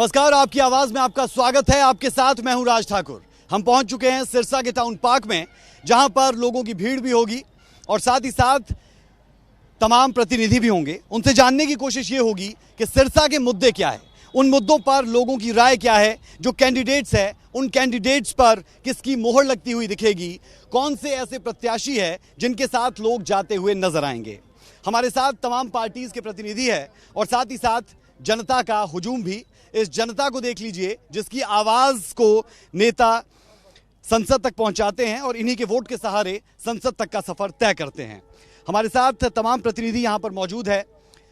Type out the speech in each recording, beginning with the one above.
नमस्कार, आपकी आवाज में आपका स्वागत है। आपके साथ मैं हूं राज ठाकुर। हम पहुंच चुके हैं सिरसा के टाउन पार्क में, जहां पर लोगों की भीड़ भी होगी और साथ ही साथ तमाम प्रतिनिधि भी होंगे। उनसे जानने की कोशिश ये होगी कि सिरसा के मुद्दे क्या है, उन मुद्दों पर लोगों की राय क्या है, जो कैंडिडेट्स है उन कैंडिडेट्स पर किसकी मोहर लगती हुई दिखेगी, कौन से ऐसे प्रत्याशी है जिनके साथ लोग जाते हुए नजर आएंगे। हमारे साथ तमाम पार्टीज के प्रतिनिधि है और साथ ही साथ जनता का हुजूम भी। इस जनता को देख लीजिए जिसकी आवाज को नेता संसद तक पहुंचाते हैं और इन्हीं के वोट के सहारे संसद तक का सफर तय करते हैं। हमारे साथ तमाम प्रतिनिधि यहां पर मौजूद है।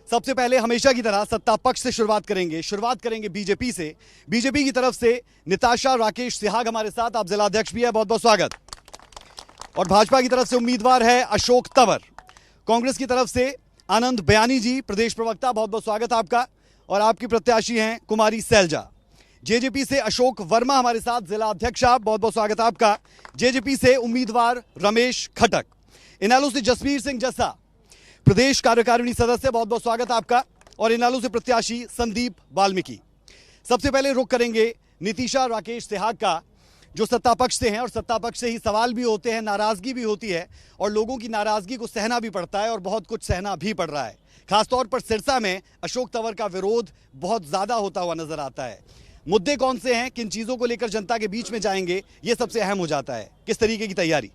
सबसे पहले हमेशा की तरह सत्ता पक्ष से शुरुआत करेंगे बीजेपी से। बीजेपी की तरफ से निताशा राकेश सिहाग हमारे साथ, आप जिला अध्यक्ष भी है, बहुत बहुत स्वागत। और भाजपा की तरफ से उम्मीदवार है अशोक तंवर। कांग्रेस की तरफ से आनंद बयानी जी, प्रदेश प्रवक्ता, बहुत बहुत स्वागत आपका। और आपकी प्रत्याशी हैं कुमारी सैलजा। जेजेपी से अशोक वर्मा हमारे साथ, जिला अध्यक्ष आप, बहुत बहुत स्वागत आपका। जेजेपी से उम्मीदवार रमेश खटक। इनालू से जसवीर सिंह जस्सा, प्रदेश कार्यकारिणी सदस्य, बहुत बहुत स्वागत आपका। और इनालू से प्रत्याशी संदीप वाल्मीकि। सबसे पहले रुख करेंगे नितिशा राकेश सिहाग का, जो सत्ता पक्ष से हैं और सत्ता पक्ष से ही सवाल भी होते हैं, नाराजगी भी होती है और लोगों की नाराजगी को सहना भी पड़ता है और बहुत कुछ सहना भी पड़ रहा है। खासतौर पर सिरसा में अशोक तंवर का विरोध बहुत ज्यादा होता हुआ नजर आता है। मुद्दे कौन से हैं, किन चीजों को लेकर जनता के बीच में जाएंगे, ये सबसे अहम हो जाता है। किस तरीके की तैयारी?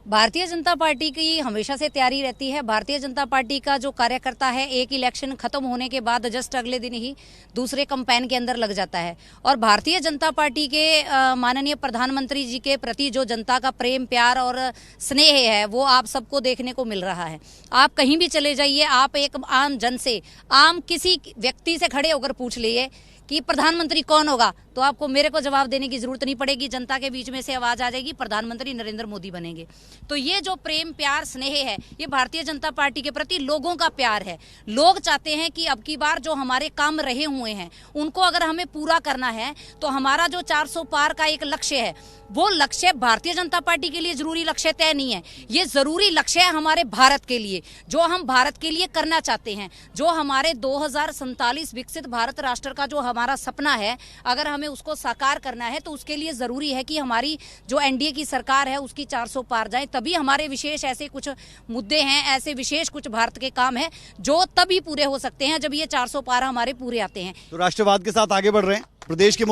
भारतीय जनता पार्टी की हमेशा से तैयारी रहती है। भारतीय जनता पार्टी का जो कार्यकर्ता है, एक इलेक्शन खत्म होने के बाद जस्ट अगले दिन ही दूसरे कैंपेन के अंदर लग जाता है। और भारतीय जनता पार्टी के माननीय प्रधानमंत्री जी के प्रति जो जनता का प्रेम, प्यार और स्नेह है, वो आप सबको देखने को मिल रहा है। आप कहीं भी चले जाइए, आप एक आम जन से, आम किसी व्यक्ति से खड़े होकर पूछ लीजिए कि प्रधानमंत्री कौन होगा, तो आपको मेरे को जवाब देने की जरूरत नहीं पड़ेगी। जनता के बीच में से आवाज आ जाएगी, प्रधानमंत्री नरेंद्र मोदी बनेंगे। तो ये जो प्रेम, प्यार, स्नेह है, ये भारतीय जनता पार्टी के प्रति लोगों का प्यार है। लोग चाहते हैं कि अब की बार जो हमारे काम रहे हुए हैं उनको अगर हमें पूरा करना है, तो हमारा जो 400 पार का एक लक्ष्य है, वो लक्ष्य भारतीय जनता पार्टी के लिए जरूरी लक्ष्य तय नहीं है। ये जरूरी लक्ष्य है हमारे भारत के लिए, जो हम भारत के लिए करना चाहते हैं, जो हमारे 2047 विकसित भारत राष्ट्र का जो हमारा सपना है, अगर हमें उसको साकार करना है तो उसके लिए जरूरी है कि हमारी जो एनडीए की सरकार है उसकी 400 पार जाए। तभी हमारे विशेष ऐसे कुछ मुद्दे हैं, ऐसे विशेष कुछ भारत के काम हैं जो तभी पूरे हो सकते हैं जब ये 400 पार हमारे पूरे आते हैं। तो राष्ट्रवाद के साथ आगे बढ़ रहे हैं। प्रदेश के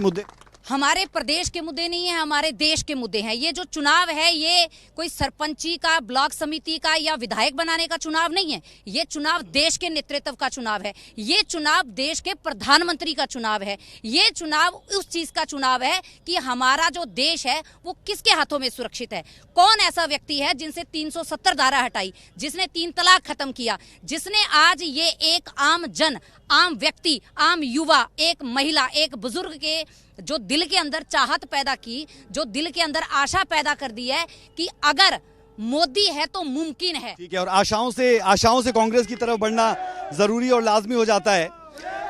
मुद्दे हमारे प्रदेश के मुद्दे नहीं है, हमारे देश के मुद्दे हैं। ये जो चुनाव है, ये कोई सरपंची का, ब्लॉक समिति का या विधायक बनाने का चुनाव नहीं है। ये चुनाव देश के नेतृत्व का चुनाव है। ये चुनाव देश के प्रधानमंत्री का चुनाव है। ये चुनाव उस चीज का चुनाव है कि हमारा जो देश है वो किसके हाथों में सुरक्षित है। कौन ऐसा व्यक्ति है जिनसे 370 धारा हटाई, जिसने 3 तलाक खत्म किया, जिसने आज ये एक आम जन, आम व्यक्ति, आम युवा, एक महिला, एक बुजुर्ग के जो दिल के अंदर चाहत पैदा की, जो दिल के अंदर आशा पैदा कर दी है कि अगर मोदी है तो मुमकिन है। ठीक है, और आशाओं से कांग्रेस की तरफ बढ़ना जरूरी और लाजमी हो जाता है।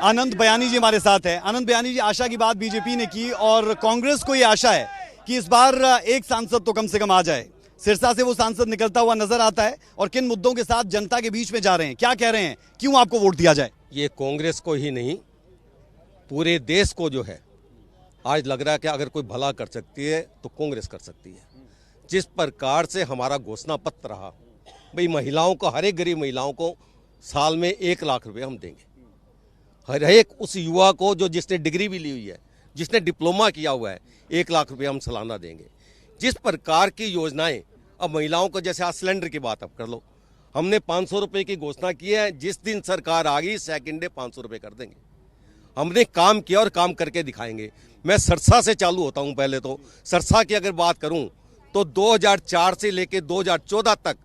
आनंद बयानी जी हमारे साथ है। आनंद बयानी जी, आशा की बात बीजेपी ने की और कांग्रेस को ये आशा है कि इस बार एक सांसद तो कम से कम आ जाए। सिरसा से वो सांसद निकलता हुआ नजर आता है और किन मुद्दों के साथ जनता के बीच में जा रहे हैं, क्या कह रहे हैं, क्यों आपको वोट दिया जाए? ये कांग्रेस को ही नहीं, पूरे देश को जो है आज लग रहा है कि अगर कोई भला कर सकती है तो कांग्रेस कर सकती है। जिस प्रकार से हमारा घोषणा पत्र रहा, भाई महिलाओं को, हर एक गरीब महिलाओं को साल में 1 लाख रुपए हम देंगे। हर एक उस युवा को जो जिसने डिग्री भी ली हुई है, जिसने डिप्लोमा किया हुआ है, 1 लाख रुपए हम सालाना देंगे। जिस प्रकार की योजनाएं अब महिलाओं को, जैसे आज सिलेंडर की बात अब कर लो, हमने 500 रुपये की घोषणा की है। जिस दिन सरकार आ गई, सेकेंड डे 500 रुपये कर देंगे। हमने काम किया और काम करके दिखाएंगे। मैं सरसा से चालू होता हूं। पहले तो सरसा की अगर बात करूं तो 2004 से लेकर 2014 तक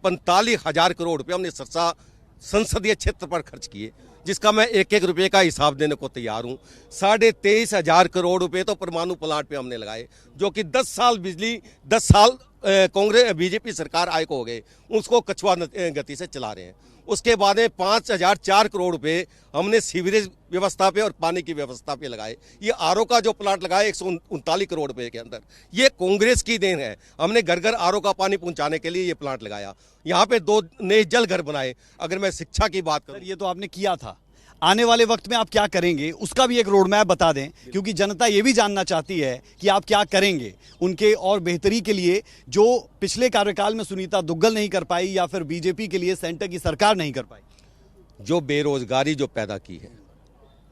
45,000 करोड़ रुपए हमने सरसा संसदीय क्षेत्र पर खर्च किए, जिसका मैं एक एक रुपये का हिसाब देने को तैयार हूं। 23,500 करोड़ रुपए तो परमाणु प्लांट पे हमने लगाए, जो कि 10 साल बिजली, 10 साल कांग्रेस बीजेपी सरकार आए को हो गए, उसको कछुआ गति से चला रहे हैं। उसके बाद में 5,004 करोड़ रुपए हमने सीवरेज व्यवस्था पे और पानी की व्यवस्था पे लगाए। ये आरओ का जो प्लांट लगाया 139 करोड़ रुपए के अंदर, ये कांग्रेस की देन है। हमने घर घर आरओ का पानी पहुंचाने के लिए ये प्लांट लगाया। यहाँ पे 2 नए जल घर बनाए। अगर मैं शिक्षा की बात करूं, ये तो आपने किया था, आने वाले वक्त में आप क्या करेंगे उसका भी एक रोड मैप बता दें, क्योंकि जनता ये भी जानना चाहती है कि आप क्या करेंगे उनके और बेहतरी के लिए, जो पिछले कार्यकाल में सुनीता दुग्गल नहीं कर पाई या फिर बीजेपी के लिए सेंटर की सरकार नहीं कर पाई। जो बेरोजगारी जो पैदा की है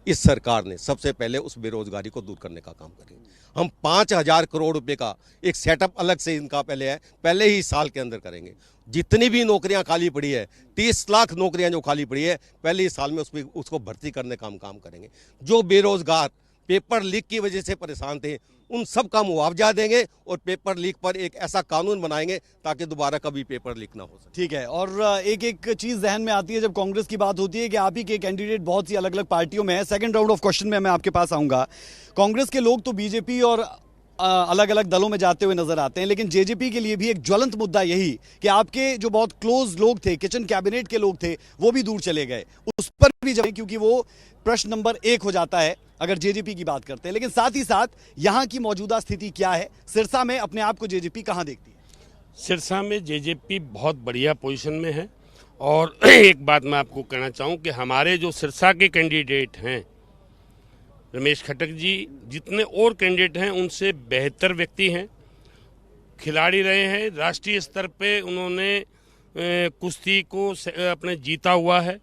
इस सरकार ने, सबसे पहले उस बेरोजगारी को दूर करने का काम करेंगे। हम 5,000 करोड़ रुपए का एक सेटअप अलग से इनका पहले ही साल के अंदर करेंगे। जितनी भी नौकरियां खाली पड़ी है, 30 लाख नौकरियां जो खाली पड़ी है, पहले ही साल में उसको भर्ती करने का हम काम करेंगे। जो बेरोजगार पेपर लीक की वजह से परेशान थे उन सब का मुआवजा देंगे और पेपर लीक पर एक ऐसा कानून बनाएंगे ताकि दोबारा कभी पेपर लीक ना हो सके। ठीक है। और एक एक चीज जहन में आती है जब कांग्रेस की बात होती है कि आप ही के कैंडिडेट बहुत सी अलग अलग पार्टियों में है। सेकंड राउंड ऑफ क्वेश्चन में मैं आपके पास आऊंगा। कांग्रेस के लोग तो बीजेपी और अलग अलग दलों में जाते हुए नजर आते हैं, लेकिन जेजेपी के लिए भी एक ज्वलंत मुद्दा यही कि आपके जो बहुत क्लोज लोग थे, किचन कैबिनेट के लोग थे, वो भी दूर चले गए। उस पर भी जब, क्योंकि वो प्रश्न नंबर 1 हो जाता है अगर जेजेपी की बात करते हैं। लेकिन साथ ही साथ यहां की मौजूदा स्थिति क्या है, सिरसा में अपने आप को जेजेपी कहां देखती है? सिरसा में जेजेपी बहुत बढ़िया पोजीशन में है। और एक बात मैं आपको कहना चाहूं कि हमारे जो सिरसा के कैंडिडेट हैं, रमेश खटक जी, जितने और कैंडिडेट हैं उनसे बेहतर व्यक्ति हैं, खिलाड़ी रहे हैं। राष्ट्रीय स्तर पे उन्होंने कुश्ती को अपने जीता हुआ है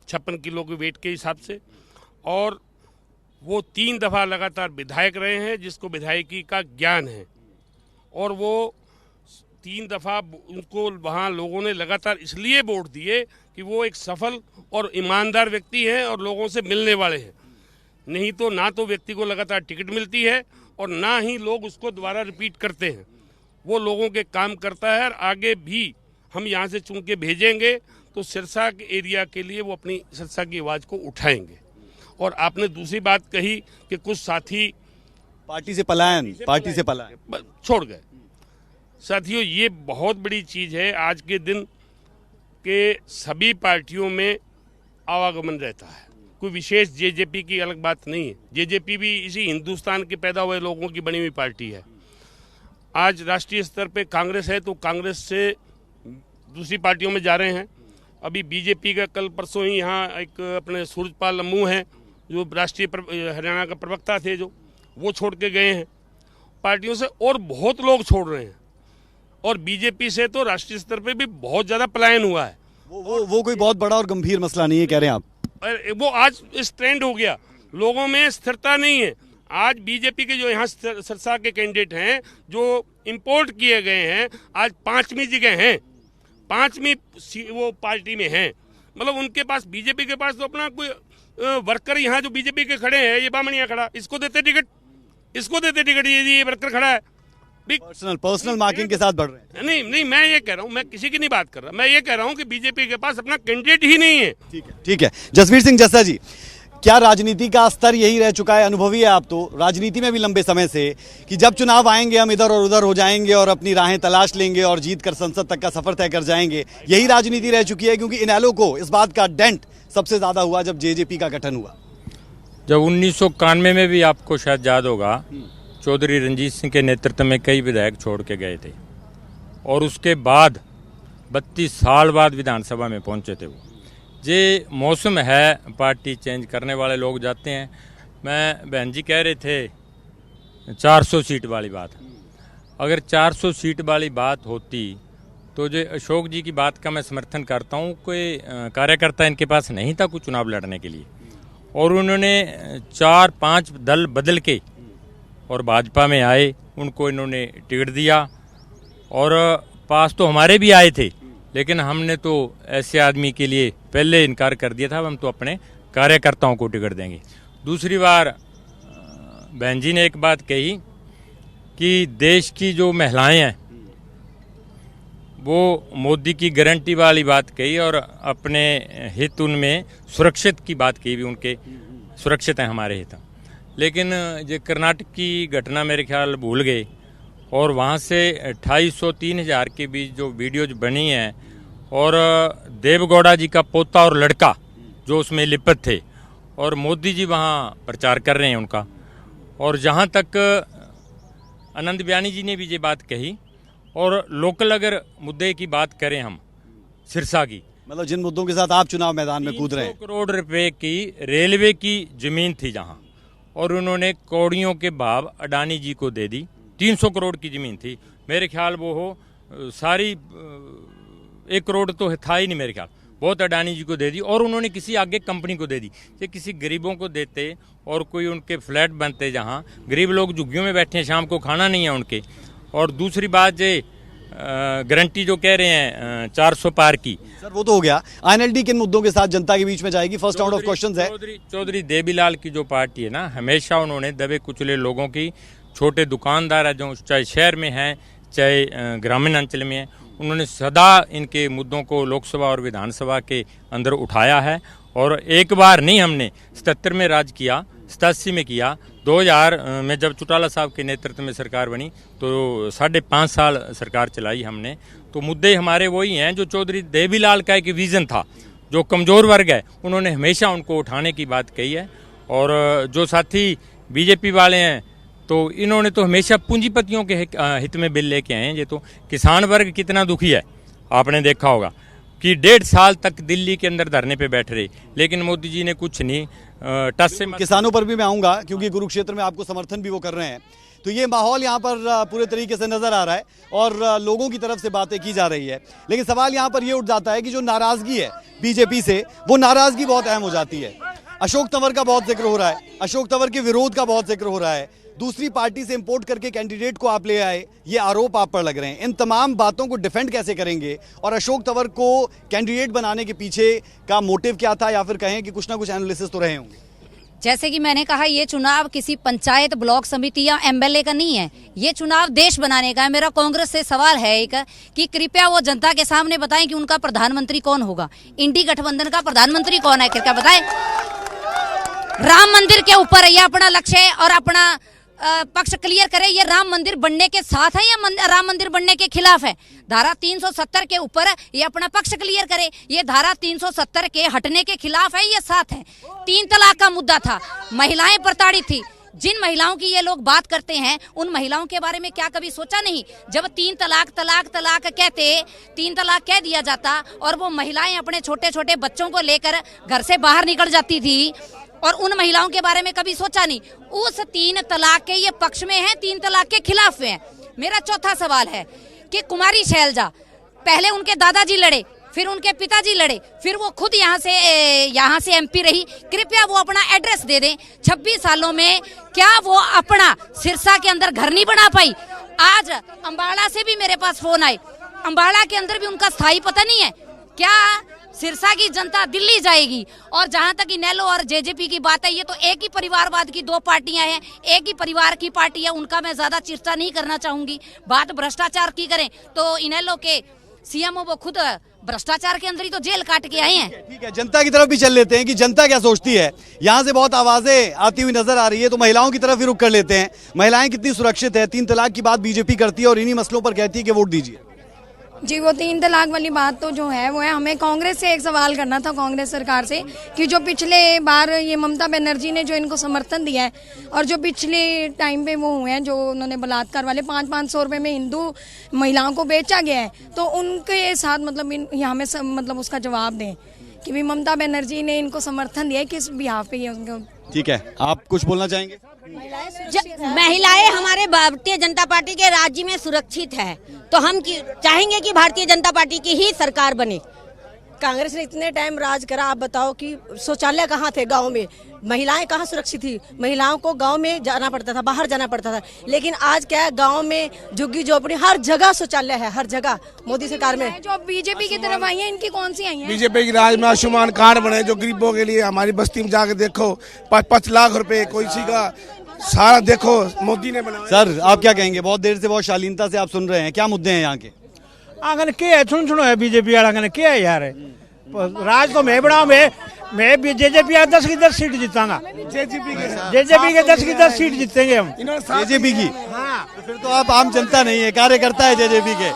56 किलो के वेट के हिसाब से, और वो 3 दफ़ा लगातार विधायक रहे हैं जिसको विधायकी का ज्ञान है, और वो 3 दफ़ा उनको वहाँ लोगों ने लगातार इसलिए वोट दिए कि वो एक सफल और ईमानदार व्यक्ति हैं और लोगों से मिलने वाले हैं। नहीं तो ना तो व्यक्ति को लगातार टिकट मिलती है और ना ही लोग उसको दोबारा रिपीट करते हैं। वो लोगों के काम करता है और आगे भी हम यहाँ से चुन के भेजेंगे तो सिरसा के एरिया के लिए वो अपनी सिरसा की आवाज़ को उठाएंगे। और आपने दूसरी बात कही कि कुछ साथी पार्टी से पलायन छोड़ गए। साथियों, ये बहुत बड़ी चीज़ है आज के दिन के सभी पार्टियों में आवागमन रहता है। कोई विशेष जेजेपी की अलग बात नहीं है। जेजेपी भी इसी हिंदुस्तान के पैदा हुए लोगों की बनी हुई पार्टी है। आज राष्ट्रीय स्तर पे कांग्रेस है तो कांग्रेस से दूसरी पार्टियों में जा रहे हैं। अभी बीजेपी का कल परसों ही यहाँ एक अपने सूरजपाल अम्मू हैं जो राष्ट्रीय हरियाणा का प्रवक्ता थे, जो वो छोड़ के गए हैं पार्टियों से, और बहुत लोग छोड़ रहे हैं। और बीजेपी से तो राष्ट्रीय स्तर पे भी बहुत ज़्यादा पलायन हुआ है। वो कोई बहुत बड़ा और गंभीर मसला नहीं है, कह रहे हैं आप? वो आज इस ट्रेंड हो गया, लोगों में स्थिरता नहीं है। आज बीजेपी के जो यहाँ सिरसा के कैंडिडेट हैं जो इंपोर्ट किए गए हैं, आज 5वीं जगह हैं, 5वीं वो पार्टी में हैं। मतलब उनके पास, बीजेपी के पास तो अपना कोई वर्कर यहाँ जो बीजेपी के खड़े हैं, ये बामणिया खड़ा, इसको देते टिकट, ये वर्कर खड़ा है। पर्सनल मार्किंग के साथ बढ़ रहे हैं। नहीं, मैं ये कह रहा हूँ, मैं किसी की नहीं बात कर रहा, मैं ये कह रहा हूँ कि बीजेपी के पास अपना कैंडिडेट ही नहीं है। ठीक है। जसवीर सिंह जस्सा जी, क्या राजनीति का स्तर यही रह चुका है? अनुभवी है आप तो राजनीति में भी लंबे समय से, कि जब चुनाव आएंगे हम इधर और उधर हो जाएंगे और अपनी राहें तलाश लेंगे और जीत कर संसद तक का सफर तय कर जाएंगे, यही राजनीति रह चुकी है? क्योंकि इनेलो को इस बात का डेंट सबसे ज्यादा हुआ जब जेजेपी का गठन हुआ। जब 1991 में भी आपको शायद याद होगा, चौधरी रंजीत सिंह के नेतृत्व में कई विधायक छोड़ के गए थे और उसके बाद 32 साल बाद विधानसभा में पहुंचे थे। वो ये मौसम है, पार्टी चेंज करने वाले लोग जाते हैं। मैं बहन जी कह रहे थे 400 सीट वाली बात, अगर 400 सीट वाली बात होती तो जो अशोक जी की बात का मैं समर्थन करता हूँ। कोई कार्यकर्ता इनके पास नहीं था कुछ चुनाव लड़ने के लिए, और उन्होंने 4-5 दल बदल के और भाजपा में आए, उनको इन्होंने टिकट दिया। और पास तो हमारे भी आए थे, लेकिन हमने तो ऐसे आदमी के लिए पहले इनकार कर दिया था, हम तो अपने कार्यकर्ताओं को टिकट देंगे। दूसरी बार बहन जी ने एक बात कही कि देश की जो महिलाएं हैं वो मोदी की गारंटी वाली बात कही और अपने हित उनमें सुरक्षित की बात कही भी, उनके सुरक्षित हैं हमारे हित। लेकिन ये कर्नाटक की घटना मेरे ख्याल भूल गए, और वहाँ से 2,500-3,000 के बीच जो वीडियोज बनी हैं, और देवगौड़ा जी का पोता और लड़का जो उसमें लिप्त थे, और मोदी जी वहाँ प्रचार कर रहे हैं उनका। और जहाँ तक आनंद बयानी जी ने भी ये बात कही, और लोकल अगर मुद्दे की बात करें हम सिरसा की, मतलब जिन मुद्दों के साथ आप चुनाव मैदान में कूद रहे हैं। 300 करोड़ रुपए की रेलवे की जमीन थी जहां, और उन्होंने कौड़ियों के भाव अडानी जी को दे दी। 300 करोड़ की जमीन थी, मेरे ख्याल वो हो सारी 1 करोड़ तो था ही नहीं मेरे ख्याल, बहुत अडानी जी को दे दी, और उन्होंने किसी आगे कंपनी को दे दी। ये किसी गरीबों को देते और कोई उनके फ्लैट बनते, जहां गरीब लोग झुग्गियों में बैठे हैं, शाम को खाना नहीं है उनके। और दूसरी बात ये गारंटी जो कह रहे हैं 400 पार की, सर वो तो हो गया। आईएनएलडी किन मुद्दों के साथ जनता के बीच में जाएगी? फर्स्ट राउंड ऑफ क्वेश्चंस है। चौधरी देवीलाल की जो पार्टी है ना, हमेशा उन्होंने दबे कुचले लोगों की, छोटे दुकानदार है जो चाहे शहर में हैं चाहे ग्रामीण अंचल में है, उन्होंने सदा इनके मुद्दों को लोकसभा और विधानसभा के अंदर उठाया है। और एक बार नहीं, हमने 77 में राज किया, 87 में किया, 2000 में जब चौटाला साहब के नेतृत्व में सरकार बनी तो 5.5 साल सरकार चलाई हमने। तो मुद्दे हमारे वही हैं जो चौधरी देवीलाल का एक विजन था, जो कमज़ोर वर्ग है उन्होंने हमेशा उनको उठाने की बात कही है। और जो साथी बीजेपी वाले हैं तो इन्होंने तो हमेशा पूंजीपतियों के हित में बिल लेके आए हैं। ये तो किसान वर्ग कितना दुखी है आपने देखा होगा कि 1.5 साल तक दिल्ली के अंदर धरने पे बैठ रहे, लेकिन मोदी जी ने कुछ नहीं टस से। किसानों पर भी मैं आऊंगा क्योंकि कुरुक्षेत्र में आपको समर्थन भी वो कर रहे हैं। तो ये माहौल यहाँ पर पूरे तरीके से नजर आ रहा है और लोगों की तरफ से बातें की जा रही है। लेकिन सवाल यहाँ पर ये उठ जाता है कि जो नाराजगी है बीजेपी से, वो नाराजगी बहुत अहम हो जाती है। अशोक तंवर का बहुत जिक्र हो रहा है, अशोक तंवर के विरोध का बहुत जिक्र हो रहा है, दूसरी पार्टी से इंपोर्ट करके कैंडिडेट को आप ले आए, ये आरोप आप पर लग रहे हैं। इन तमाम बातों को डिफेंड कैसे करेंगे और अशोक तंवर को कैंडिडेट बनाने के पीछे का मोटिव क्या था, या फिर कहें कि कुछ ना कुछ एनालिसिस तो रहे होंगे? जैसे कि मैंने कहा, ये चुनाव किसी पंचायत, ब्लॉक समिति या एमएलए का नहीं है, ये चुनाव देश बनाने का है। मेरा कांग्रेस से सवाल है एक कि कृपया वो जनता के सामने बताएं कि उनका प्रधानमंत्री कौन होगा, इंडी गठबंधन का प्रधानमंत्री कौन है, कृपया बताएं। राम मंदिर के ऊपर ये अपना लक्ष्य है और अपना पक्ष क्लियर करे। ये राम मंदिर बनने के साथ है या राम मंदिर बनने के खिलाफ है? धारा 370 के ऊपर ये अपना पक्ष क्लियर करे। ये धारा 370 के हटने के खिलाफ है, ये साथ है। 3 तलाक का मुद्दा था, महिलाएं प्रताड़ित थी। जिन महिलाओं की ये लोग बात करते हैं, उन महिलाओं के बारे में क्या कभी सोचा नहीं? जब 3 तलाक तलाक तलाक कहते, 3 तलाक कह दिया जाता और वो महिलाएं अपने छोटे छोटे बच्चों को लेकर घर से बाहर निकल जाती थी, और उन महिलाओं के बारे में कभी सोचा नहीं। उस 3 तलाक के ये पक्ष में है, 3 तलाक के खिलाफ में है। मेरा चौथा सवाल है कि कुमारी शैलजा, पहले उनके दादाजी लड़े, फिर उनके पिताजी लड़े, फिर वो खुद यहाँ से एमपी रही। कृपया वो अपना एड्रेस दे दें। 26 सालों में क्या वो अपना सिरसा के अंदर घर नहीं बना पाई? आज अंबाला से भी मेरे पास फोन आए, अंबाला के अंदर भी उनका स्थायी पता नहीं है। क्या सिरसा की जनता दिल्ली जाएगी? और जहां तक इनेलो और जेजेपी की बात है, ये तो एक ही परिवारवाद की 2 पार्टियां हैं, एक ही परिवार की पार्टी है, उनका मैं ज्यादा चर्चा नहीं करना चाहूंगी। बात भ्रष्टाचार की करें तो इनेलो के सीएमओ वो खुद भ्रष्टाचार के अंदर ही तो जेल काट के आए हैं। ठीक है, जनता की तरफ भी चल लेते हैं कि जनता क्या सोचती है। यहाँ से बहुत आवाजें आती हुई नजर आ रही है, तो महिलाओं की तरफ भी रुख कर लेते हैं। महिलाएं कितनी सुरक्षित है? 3 तलाक की बात बीजेपी करती है और इन्हीं मसलों पर कहती है कि वोट दीजिए। जी, वो 3 तलाक वाली बात तो जो है वो है, हमें कांग्रेस से एक सवाल करना था, कांग्रेस सरकार से, कि जो पिछले बार ये ममता बनर्जी ने जो इनको समर्थन दिया है और जो पिछले टाइम पे वो हुए हैं, जो उन्होंने बलात्कार वाले 500-500 रुपये में हिंदू महिलाओं को बेचा गया है, तो उनके साथ मतलब हमें मतलब उसका जवाब दें कि भी ममता बनर्जी ने इनको समर्थन दिया है, किस बिहाफ पे ये उनको। ठीक है, आप कुछ बोलना चाहेंगे? महिलाएं हमारे भारतीय जनता पार्टी के राज्य में सुरक्षित है, तो हम चाहेंगे कि भारतीय जनता पार्टी की ही सरकार बने। कांग्रेस ने इतने टाइम राज करा, आप बताओ कि शौचालय कहाँ थे गांव में? महिलाएं कहाँ सुरक्षित थी? महिलाओं को गांव में जाना पड़ता था, बाहर जाना पड़ता था। लेकिन आज क्या है, गांव में झुग्गी झोपड़ी हर जगह शौचालय है, हर जगह। मोदी सरकार में जो बीजेपी की तरफ आई है, इनकी कौन सी आई है? बीजेपी की राज में आयुष्मान कार्ड बने जो गरीबों के लिए। हमारी बस्ती में जाके देखो, 5-5 लाख रुपए कोई सी का सारा देखो मोदी ने बनाया। सर आप क्या कहेंगे? बहुत देर से बहुत शालीनता से आप सुन रहे हैं, क्या मुद्दे हैं यहाँ के? आगे क्या है, सुनो है बीजेपी वाला क्या है यार, राज को मैं बनाऊं, मैं जेजेपी 10 की 10 सीट जीतांगा। जेजेपी के 10 की 10 सीट जीतेंगे हम, जेजेपी की। हाँ, तो फिर तो आप आम जनता नहीं है, कार्यकर्ता है जेजेपी के।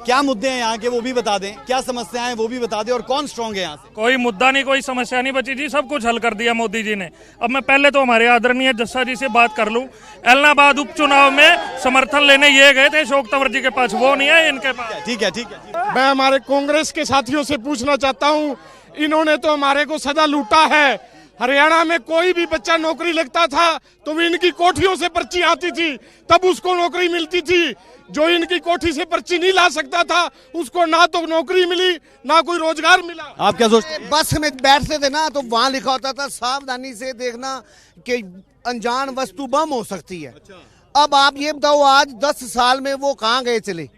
क्या मुद्दे हैं यहाँ के वो भी बता दें, क्या समस्याएं हैं वो भी बता दें, और कौन स्ट्रांग है यहाँ से? कोई मुद्दा नहीं, कोई समस्या नहीं बची जी, सब कुछ हल कर दिया मोदी जी ने। अब मैं पहले तो हमारे आदरणीय जस्सा जी से बात कर लूं। इलाहाबाद उपचुनाव में समर्थन लेने ये गए थे अशोक तंवर जी के पास, वो नहीं है इनके पास। ठीक है, ठीक है। मैं हमारे कांग्रेस के साथियों से पूछना चाहता हूं, इन्होंने तो हमारे को सदा लूटा है। हरियाणा में कोई भी बच्चा नौकरी लगता था तो इनकी कोठियों से पर्ची आती थी, तब उसको नौकरी मिलती थी। जो इनकी कोठी से पर्ची नहीं ला सकता था उसको ना तो नौकरी मिली ना कोई रोजगार मिला। आप क्या सोचते हैं? बस में बैठते थे ना तो वहाँ लिखा होता था सावधानी से देखना कि अनजान वस्तु बम हो सकती है। अब आप ये बताओ आज 10 साल में वो कहाँ गए चले?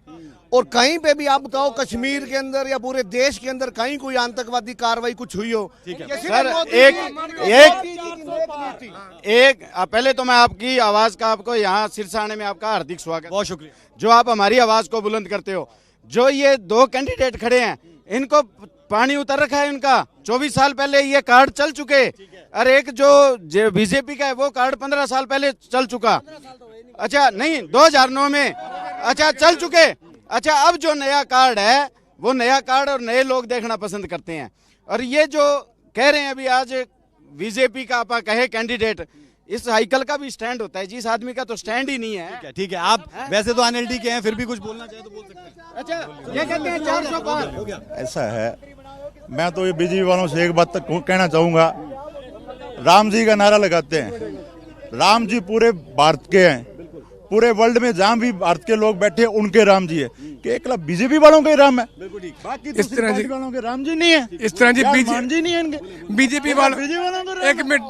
और कहीं पे भी आप बताओ कश्मीर के अंदर या पूरे देश के अंदर कहीं कोई आतंकवादी कार्रवाई कुछ हुई हो? ठीक है सर, पहले तो मैं आपकी आवाज का आपको यहाँ सिरसा आने में आपका हार्दिक स्वागत। बहुत शुक्रिया जो आप हमारी आवाज को बुलंद करते हो। जो ये 2 कैंडिडेट खड़े हैं इनको पानी उतर रखा है इनका। 24 साल पहले ये कार्ड चल चुके, और एक जो बीजेपी का है वो कार्ड 15 साल पहले चल चुका। अच्छा नहीं, 2009 में अच्छा चल चुके। अच्छा अब जो नया कार्ड है वो नया कार्ड और नए लोग देखना पसंद करते हैं। और ये जो कह रहे हैं अभी आज बीजेपी का आप कहे कैंडिडेट, इस साइकिल का भी स्टैंड होता है, जिस आदमी का तो स्टैंड ही नहीं है। ठीक है। आप वैसे तो एनएलडी के हैं, फिर भी कुछ बोलना चाहे तो बोल सकते हैं। अच्छा ये कहते हैं 400 पार हो गया। ऐसा है, मैं तो ये बीजेपी वालों से एक बात तक कहना चाहूंगा। राम जी का नारा लगाते हैं, राम जी पूरे भारत के हैं, पूरे वर्ल्ड में जहाँ भी भारत के लोग बैठे उनके राम जी है, कि एकला बीजेपी वालों के राम है, बाकी इस तरह जी वालों के राम जी नहीं है। इस तरह जी जी नहीं है इनके, बीजेपी वालों एक मिनट,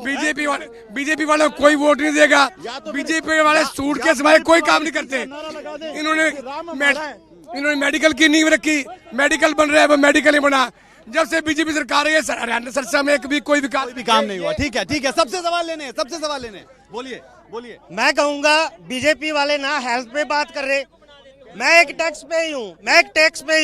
बीजेपी वालों कोई वोट नहीं देगा। बीजेपी वाले सूट के सिवाय कोई काम नहीं करते। इन्होंने मेडिकल की नींव रखी, मेडिकल बन रहा है, वो मेडिकल ही बना। जब से बीजेपी सरकार है हरियाणा सरसा में एक भी कोई भी काम नहीं हुआ। ठीक है, ठीक है। सबसे सवाल लेने, सबसे सवाल लेने, बोलिए बोलिए। मैं कहूंगा बीजेपी वाले ना हेल्थ पे बात कर रहे। मैं एक टैक्स पे ही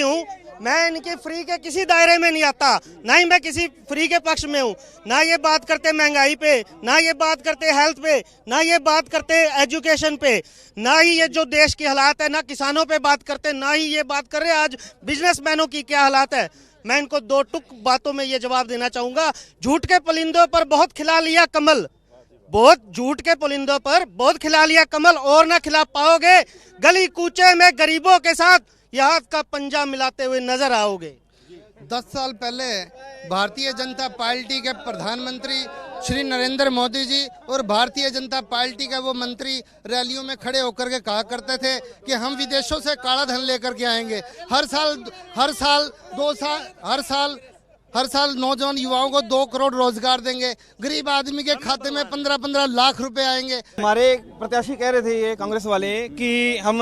हूँ, मैं इनके फ्री के किसी दायरे में नहीं आता, ना ही मैं किसी फ्री के पक्ष में हूँ। ना ये बात करते महंगाई पे, ना ये बात करते हेल्थ पे, ना ये बात करते एजुकेशन पे, ना ही ये जो देश की हालात है, ना किसानों पे बात करते, ना ही ये बात कर रहे आज बिजनेसमैनों की क्या हालात है। मैं इनको 2 टुक बातों में ये जवाब देना चाहूंगा। झूठ के पुलिंदों पर बहुत खिला लिया कमल, झूठ के पुलिंदों पर बहुत खिला लिया कमल, और ना खिला पाओगे। गली कूचे में गरीबों के साथ ये हाथ का पंजा मिलाते हुए नजर आओगे। 10 साल पहले भारतीय जनता पार्टी के प्रधानमंत्री श्री नरेंद्र मोदी जी और भारतीय जनता पार्टी के वो मंत्री रैलियों में खड़े होकर के कहा करते थे कि हम विदेशों से काला धन लेकर के आएंगे। हर साल नौजवान युवाओं को 2 करोड़ रोजगार देंगे, गरीब आदमी के खाते में 15-15 लाख रुपए आएंगे। हमारे प्रत्याशी कह रहे थे ये कांग्रेस वाले कि हम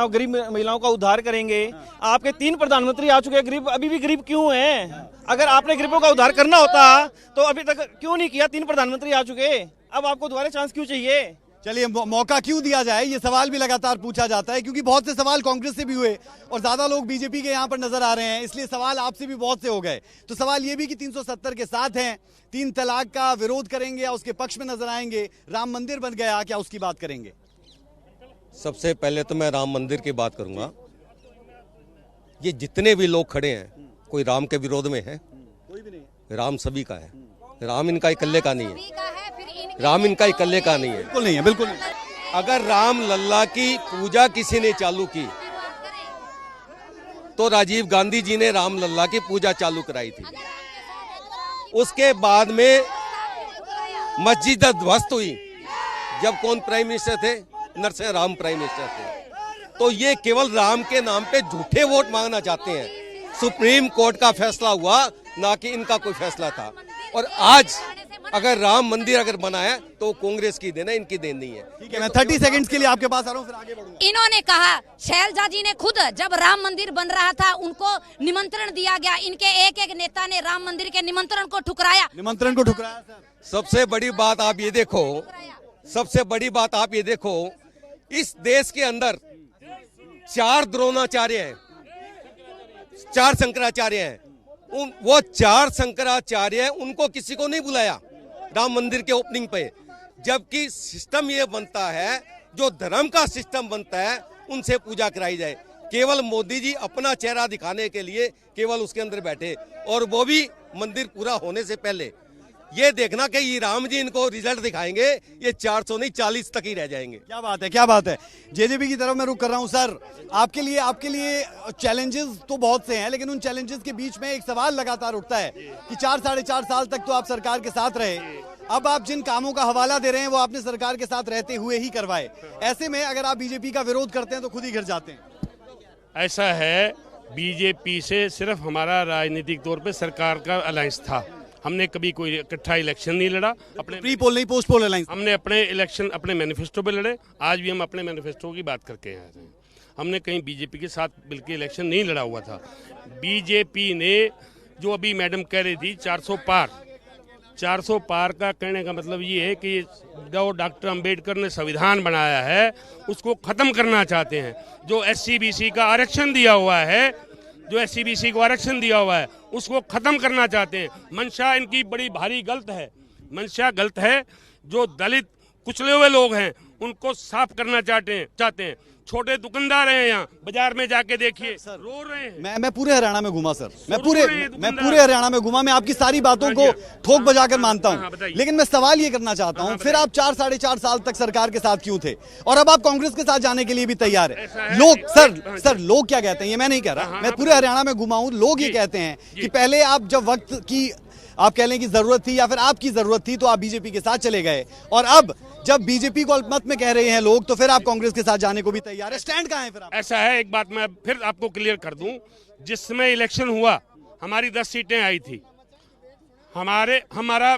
गरीब महिलाओं का उद्धार करेंगे। आपके 3 प्रधानमंत्री आ चुके हैं, गरीब अभी भी गरीब क्यों हैं? अगर आपने गरीबों का उद्धार करना होता तो अभी तक क्यों नहीं किया? 3 प्रधानमंत्री आ चुके, अब आपको दोबारा चांस क्यों चाहिए? चलिए, मौका क्यों दिया जाए, ये सवाल भी लगातार पूछा जाता है, क्योंकि बहुत से सवाल कांग्रेस से भी हुए और ज्यादा लोग बीजेपी के यहाँ पर नजर आ रहे हैं, इसलिए सवाल आपसे भी बहुत से हो गए। तो सवाल ये भी कि 370 के साथ हैं, 3 तलाक का विरोध करेंगे या उसके पक्ष में नजर आएंगे? राम मंदिर बन गया, क्या उसकी बात करेंगे? सबसे पहले तो मैं राम मंदिर की बात करूंगा। ये जितने भी लोग खड़े हैं, कोई राम के विरोध में है? कोई भी नहीं। राम सभी का है, राम इनका इकल्ले का नहीं है, राम इनका इकल्ले का नहीं है। बिल्कुल नहीं है, बिल्कुल नहीं। अगर राम लल्ला की पूजा किसी ने चालू की तो राजीव गांधी जी ने राम लल्ला की पूजा चालू कराई थी। उसके बाद में मस्जिद ध्वस्त हुई जब कौन प्राइम मिनिस्टर थे? नरसिंह राम प्राइम मिनिस्टर थे। तो ये केवल राम के नाम पे झूठे वोट मांगना चाहते हैं। सुप्रीम कोर्ट का फैसला हुआ, ना कि इनका कोई फैसला था। और आज अगर राम मंदिर अगर बना है तो कांग्रेस की देन है, इनकी देन नहीं है। ठीक है, मैं 30 सेकंड्स के लिए आपके पास आ रहा हूँ, फिर आगे बढ़ूंगा। इन्होंने कहा, शैलजा जी ने खुद जब राम मंदिर बन रहा था उनको निमंत्रण दिया गया, इनके एक नेता ने राम मंदिर के निमंत्रण को ठुकराया। निमंत्रण को ठुकराया सर। सबसे बड़ी बात आप ये देखो, सबसे बड़ी बात आप ये देखो, इस देश के अंदर 4 द्रोणाचार्य हैं, 4 शंकराचार्य हैं। वो 4 शंकराचार्य, उनको किसी को नहीं बुलाया राम मंदिर के ओपनिंग पे, जबकि सिस्टम ये बनता है जो धर्म का सिस्टम बनता है उनसे पूजा कराई जाए। केवल मोदी जी अपना चेहरा दिखाने के लिए केवल उसके अंदर बैठे, और वो भी मंदिर पूरा होने से पहले। ये देखना कि ये राम जी इनको रिजल्ट दिखाएंगे, ये 400 नहीं 40 तक ही रह जाएंगे। क्या बात है, क्या बात है। जेजेपी की तरफ मैं रुक कर रहा हूं। सर, आपके लिए चैलेंजेस तो बहुत से हैं, लेकिन उन चैलेंजेस के बीच में एक सवाल लगातार उठता है कि 4-4.5 साल तक तो आप सरकार के साथ रहे। अब आप जिन कामों का हवाला दे रहे हैं वो आपने सरकार के साथ रहते हुए ही करवाए। ऐसे में अगर आप बीजेपी का विरोध करते हैं तो खुद ही गिर जाते हैं। ऐसा है, बीजेपी से सिर्फ हमारा राजनीतिक तौर पे सरकार का अलायंस था। हमने कभी कोई इकट्ठा इलेक्शन नहीं लड़ा। अपने प्री पोल नहीं, पोस्ट पोल अलायंस। हमने अपने इलेक्शन अपने मैनिफेस्टो पे लड़े। आज भी हम अपने मैनिफेस्टो की बात करके आए हैं। हमने कहीं बीजेपी के साथ मिलकर इलेक्शन नहीं लड़ा हुआ था। बीजेपी ने जो अभी मैडम कह रही थी 400 पार का कहने का मतलब ये है कि जो डॉक्टर अंबेडकर ने संविधान बनाया है उसको खत्म करना चाहते हैं। जो SC/BC का आरक्षण दिया हुआ है, उसको खत्म करना चाहते हैं। मंशा इनकी बड़ी भारी गलत है, मंशा गलत है। जो दलित कुचले हुए लोग हैं उनको साफ करना चाहते हैं। छोटे दुकानदार हैं, यहाँ बाजार में जाके देखिए, रो रहे हैं। मैं पूरे हरियाणा में घूमा सर, मैं पूरे हरियाणा में घूमा। मैं आपकी सारी बातों को ठोक बजाकर मानता हूं, लेकिन मैं सवाल ये करना चाहता हूं, फिर आप 4-4.5 साल तक सरकार के साथ क्यों थे और अब आप कांग्रेस के साथ जाने के लिए भी तैयार है? लोग सर लोग क्या कहते हैं, ये मैं नहीं कह रहा, मैं पूरे हरियाणा में घुमा हूं। लोग ये कहते हैं कि पहले आप जब वक्त की आप कह लें कि जरूरत थी या फिर आपकी जरूरत थी तो आप बीजेपी के साथ चले गए, और अब जब बीजेपी को अल्पमत में कह रहे हैं लोग तो फिर आप कांग्रेस के साथ जाने को भी तैयार है। स्टैंड कहां है फिर आप? ऐसा है, एक बात मैं फिर आपको क्लियर कर दूं। जिस समय इलेक्शन हुआ हमारी 10 सीटें आई थी। हमारा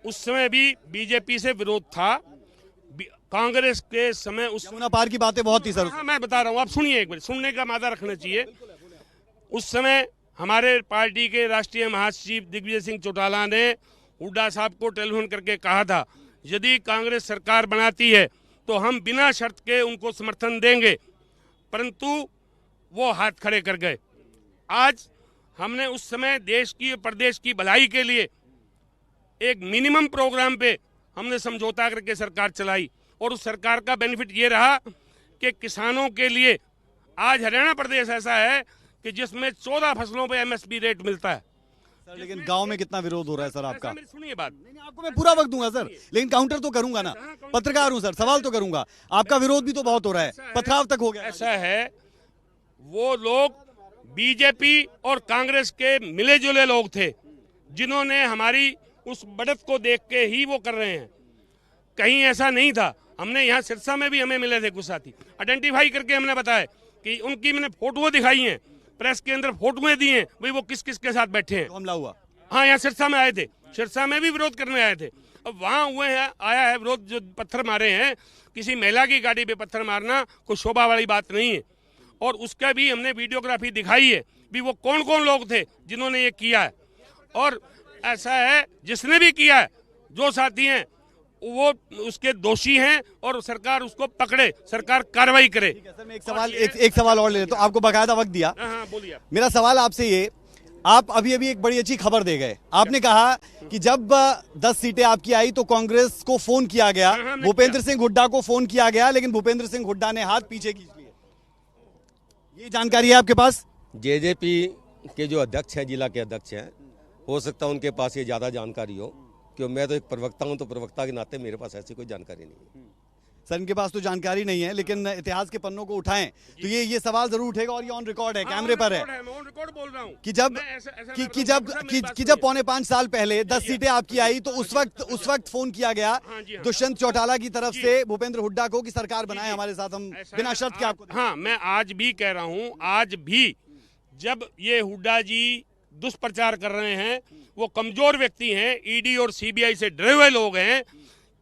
उस समय भी बीजेपी से विरोध था। कांग्रेस के समय उस यमुना पार की बातें बहुत थी सर। हाँ, मैं बता रहा हूँ, आप सुनिए एक बार, सुनने का मादा रखना चाहिए। उस समय हमारे पार्टी के राष्ट्रीय महासचिव दिग्विजय सिंह चौटाला ने हुड्डा साहब को टेलीफोन करके कहा था यदि कांग्रेस सरकार बनाती है तो हम बिना शर्त के उनको समर्थन देंगे, परंतु वो हाथ खड़े कर गए। आज हमने उस समय देश की प्रदेश की भलाई के लिए एक मिनिमम प्रोग्राम पे हमने समझौता करके सरकार चलाई, और उस सरकार का बेनिफिट ये रहा कि किसानों के लिए आज हरियाणा प्रदेश ऐसा है कि जिसमें 14 फसलों पे MSP रेट मिलता है। सर लेकिन गांव में कितना विरोध हो रहा है सर आपका? सुनिए बात, आपको मैं पूरा वक्त दूंगा सर, लेकिन काउंटर तो करूंगा ना, पत्रकार हूं सर, सवाल तो करूंगा। आपका विरोध भी तो बहुत हो रहा है, पथराव तक हो गया। ऐसा है, वो लोग बीजेपी और कांग्रेस के मिले जुले लोग थे जिन्होंने हमारी उस बढ़त को देख के ही वो कर रहे हैं। कहीं ऐसा नहीं था। हमने यहाँ सिरसा में भी हमें मिले थे कुछ साथी, आइडेंटिफाई करके हमने बताया कि उनकी मैंने फोटो दिखाई हैं, प्रेस के अंदर फोटोएं दी हैं, भाई वो किस किस के साथ बैठे हैं। हमला हुआ, हाँ, यहाँ सिरसा में आए थे, सिरसा में भी विरोध करने आए थे। अब वहाँ हुए हैं, आया है विरोध, जो पत्थर मारे हैं, किसी महिला की गाड़ी पे पत्थर मारना कोई शोभा वाली बात नहीं है। और उसका भी हमने वीडियोग्राफी दिखाई है भी वो कौन कौन लोग थे जिन्होंने ये किया है। और ऐसा है, जिसने भी किया है, जो साथी हैं वो उसके दोषी हैं और सरकार उसको पकड़े, सरकार कार्रवाई करे। सर मैं एक सवाल और ले लेता हूं, आपको बकायदा वक्त दिया। हाँ, बोलिए। मेरा सवाल आपसे ये, आप अभी एक बड़ी अच्छी खबर दे गए। आपने कहा कि जब 10 सीटें आपकी आई तो कांग्रेस को फोन किया गया, भूपेंद्र सिंह हुड्डा को फोन किया गया, लेकिन भूपेंद्र सिंह हुड्डा ने हाथ पीछे खींच लिए। ये जानकारी है आपके पास? जेजेपी के जो अध्यक्ष हैं, जिला के अध्यक्ष हैं, हो सकता है उनके पास ये ज्यादा जानकारी हो, क्योंकि मैं तो एक प्रवक्ता हूं, तो प्रवक्ता के नाते मेरे पास ऐसी कोई जानकारी नहीं है। सर इनके पास तो जानकारी नहीं है, लेकिन इतिहास के पन्नों को उठाएं तो ये सवाल जरूर उठेगा, और ये ऑन रिकॉर्ड है, कैमरे पर है कि जब 4.5 साल पहले 10 सीटें आपकी आई तो उस वक्त फोन किया गया दुष्यंत चौटाला की तरफ से भूपेंद्र हुड्डा को कि सरकार बनाए हमारे साथ, हम बिना शर्त के आपको। हाँ, मैं आज भी कह रहा हूँ, आज भी जब ये हुड्डा जी दुष्प्रचार कर रहे हैं, वो कमजोर व्यक्ति हैं, ईडी और सीबीआई से डरे हुए लोग हैं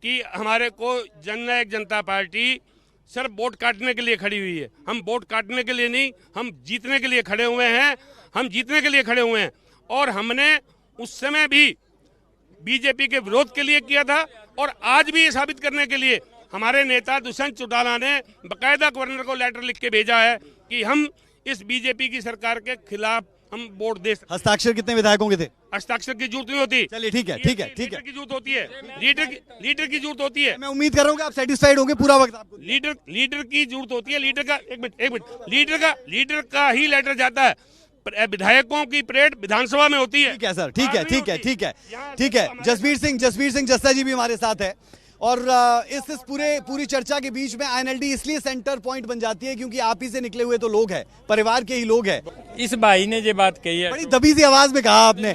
कि हमारे को जननायक जनता पार्टी सिर्फ वोट काटने के लिए खड़ी हुई है। हम वोट काटने के लिए नहीं, हम जीतने के लिए खड़े हुए हैं, हम जीतने के लिए खड़े हुए हैं। और हमने उस समय भी बीजेपी के विरोध के लिए किया था, और आज भी ये साबित करने के लिए हमारे नेता दुष्यंत चौटाला ने बाकायदा गवर्नर को लेटर लिख के भेजा है कि हम इस बीजेपी की सरकार के खिलाफ हम वोट दे सकते। हस्ताक्षर कितने विधायकों के थे? हस्ताक्षर की जरूरत नहीं होती। चलिए ठीक है, ठीक है, ठीक है। लीडर की जरूरत होती है, लीडर की जरूरत होती है। मैं उम्मीद कर रहा हूँ कि आप सेटिस्फाइड होंगे पूरा वक्त आपको। लीडर की जरूरत होती है। लीडर का एक मिनट लीडर का ही लेटर जाता है। विधायकों की परेड विधानसभा में होती है। ठीक है सर, ठीक है, ठीक है, ठीक है, ठीक है। जसबीर सिंह जस्सा जी भी हमारे साथ है और इस पूरी चर्चा के बीच में आईएनएलडी इसलिए सेंटर पॉइंट बन जाती है क्योंकि आप ही से निकले हुए तो लोग हैं, परिवार के ही लोग हैं। इस भाई ने ये बात कही है, बड़ी दबी सी आवाज में कहा आपने।